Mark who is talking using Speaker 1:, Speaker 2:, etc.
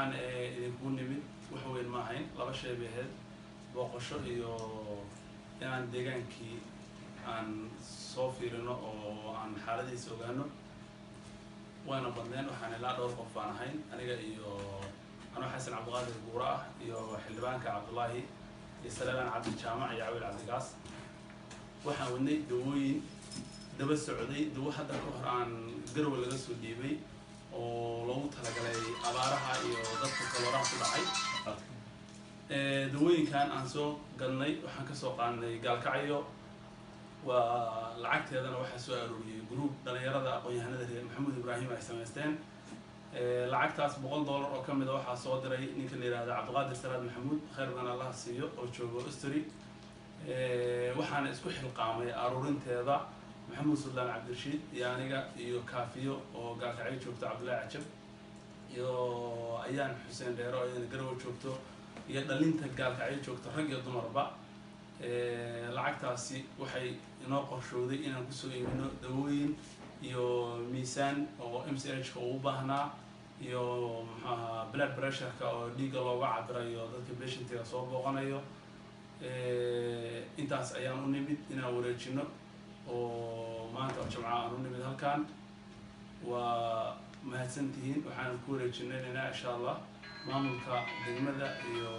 Speaker 1: waxaan idinku nimid wax weyn ma ahayn laba shay bay ahayd booqasho iyo inaan deegaankii aan soo fiirino oo aan xaaladiisa ogaano waana badneen waxaan ilaa dhowr qof baan ahayn aniga iyo anoo xasan cabdiqaadir buura ah iyo xildhibaanka cabdullaahi iyo salaamaan cabdi jaamac iyo cawiil cabdigaas waxaan wadnay dawooyin daba socday dawo hadda ka hor aan garowe laga soo dhiibay oo loogu talagalay abaaraha iyo dadka kalooraha ku dhacay dawooyinkan aan soo gadnay waxaan ka soo qaadnay gaalkacyo waa lacagteedana waxaa soo arooriyay group dhalinyarada aqoon-yahanada reer maxamuud ibraahim ay samaysteen lacagtaas $100 oo ka mid ah waxaa soo diray ninka la yiraahdo cabdiqaadir salaad maxamuud khayrna allah siiyo oo joogo Austria waxaana isku xilqaamay aruurinteeda maxamuud sultaan cabdirashiid iyo aniga iyo kaafiyo oo gaalkacyo joogto cabdullaahi cajab iyo ayaan xuseen dheero oo garowe joogto iyo dhalinta gaalkacyo joogto rag iyo dumarba lacagtaasi waxay inoo qorshooday inaan ku soo iibino dawooyin iyo miisaan oo MCH-ka u baahnaa iyo blood pressure-ka oo dhiigga looga cabirayo dadka patient-ka soo booqanayo intaas ayaan u nimid inaan wareejino oo maanta oo jimcaha aan u nimid halkan waa mahadsantihiin waxaan ku wareejinay insha Allah maamulka degmada iyo